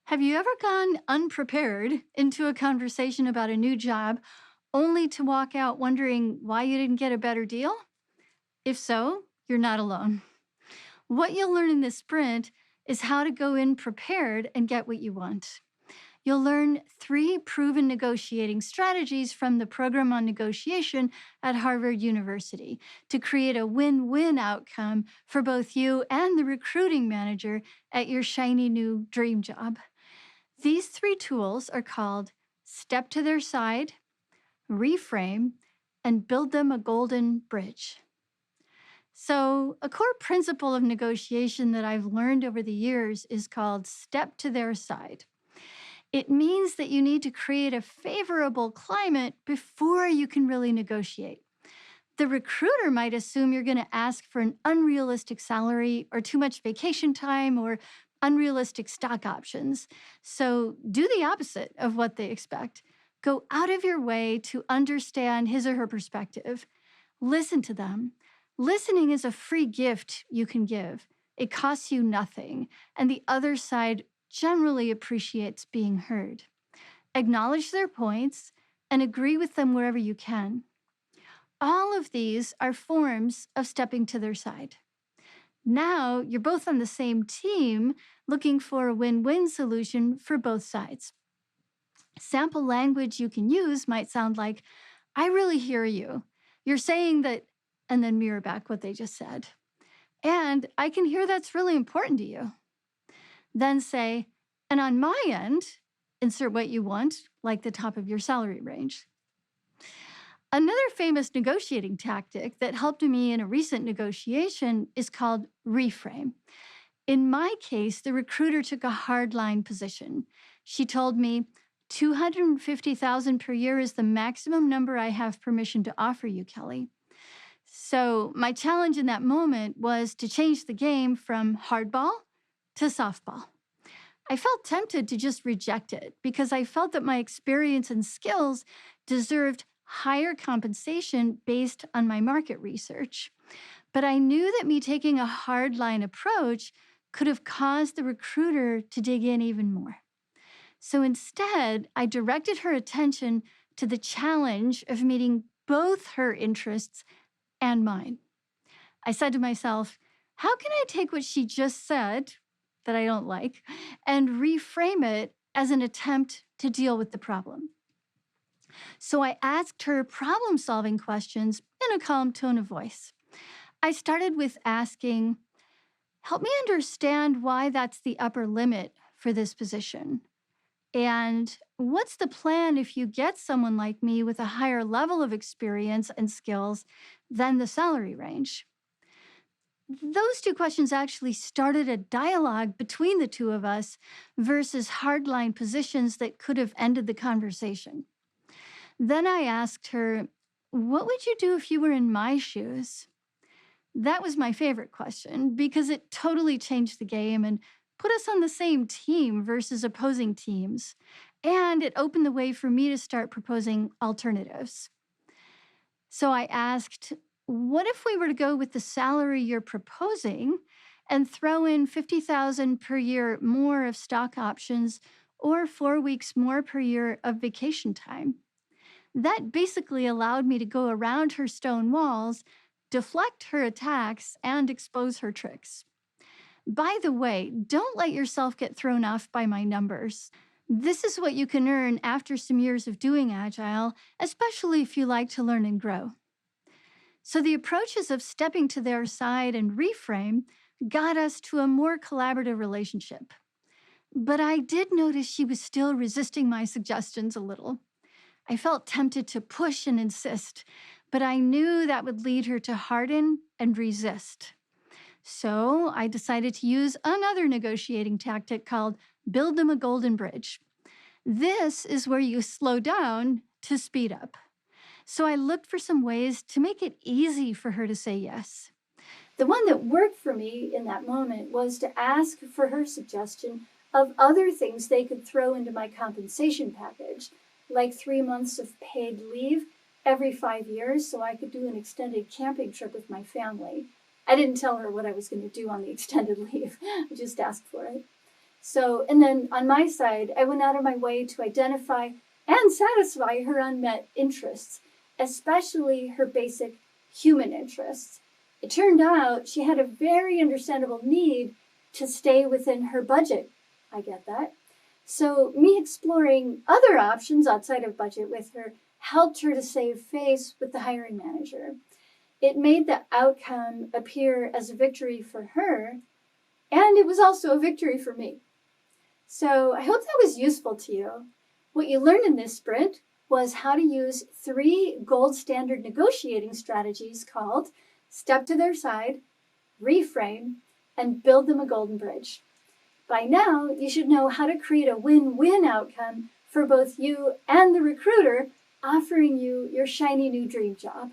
Have you ever gone unprepared into a conversation about a new job only to walk out wondering why you didn't get a better deal? If so, you're not alone. What you'll learn in this sprint is how to go in prepared and get what you want. You'll learn three proven negotiating strategies from the program on negotiation at Harvard University to create a win win outcome for both you and the recruiting manager at your shiny new dream job. These three tools are called Step to Their Side, Reframe, and Build Them a Golden Bridge. So, a core principle of negotiation that I've learned over the years is called Step to Their Side. It means that you need to create a favorable climate before you can really negotiate. The recruiter might assume you're going to ask for an unrealistic salary or too much vacation time or unrealistic stock options. So do the opposite of what they expect. Go out of your way to understand his or her perspective. Listen to them. Listening is a free gift you can give. It costs you nothing, and the other side generally appreciates being heard. Acknowledge their points and agree with them wherever you can. All of these are forms of stepping to their side. Now you're both on the same team looking for a win win solution for both sides. Sample language you can use might sound like, I really hear you. You're saying that, and then mirror back what they just said. And I can hear that's really important to you. Then say, and on my end, insert what you want, like the top of your salary range. Another famous negotiating tactic that helped me in a recent negotiation is called reframe. In my case, the recruiter took a hardline position. She told me, 250,000 per year is the maximum number I have permission to offer you, Kelly. So my challenge in that moment was to change the game from hardball to softball. I felt tempted to just reject it because I felt that my experience and skills deserved higher compensation based on my market research. But I knew that me taking a hardline approach could have caused the recruiter to dig in even more. So instead, I directed her attention to the challenge of meeting both her interests and mine. I said to myself, how can I take what she just said that I don't like and reframe it as an attempt to deal with the problem? So I asked her problem solving questions in a calm tone of voice. I started with asking, help me understand why that's the upper limit for this position. And what's the plan if you get someone like me with a higher level of experience and skills than the salary range? Those two questions actually started a dialogue between the two of us versus hardline positions that could have ended the conversation. Then I asked her, what would you do if you were in my shoes? That was my favorite question because it totally changed the game and put us on the same team versus opposing teams. And it opened the way for me to start proposing alternatives. So I asked, what if we were to go with the salary you're proposing and throw in 50,000 per year more of stock options or 4 weeks more per year of vacation time? That basically allowed me to go around her stone walls, deflect her attacks, and expose her tricks. By the way, don't let yourself get thrown off by my numbers. This is what you can earn after some years of doing Agile, especially if you like to learn and grow. So the approaches of stepping to their side and reframe got us to a more collaborative relationship. But I did notice she was still resisting my suggestions a little. I felt tempted to push and insist, but I knew that would lead her to harden and resist. So I decided to use another negotiating tactic called Build Them a Golden Bridge. This is where you slow down to speed up. So I looked for some ways to make it easy for her to say yes. The one that worked for me in that moment was to ask for her suggestion of other things they could throw into my compensation package, like 3 months of paid leave every 5 years so I could do an extended camping trip with my family. I didn't tell her what I was going to do on the extended leave. I just asked for it. So, and then on my side, I went out of my way to identify and satisfy her unmet interests, especially her basic human interests. It turned out she had a very understandable need to stay within her budget. I get that. So me exploring other options outside of budget with her helped her to save face with the hiring manager. It made the outcome appear as a victory for her, and it was also a victory for me. So I hope that was useful to you. What you learned in this sprint was how to use 3 gold standard negotiating strategies called step to their side, reframe, and build them a golden bridge. By now, you should know how to create a win-win outcome for both you and the recruiter offering you your shiny new dream job.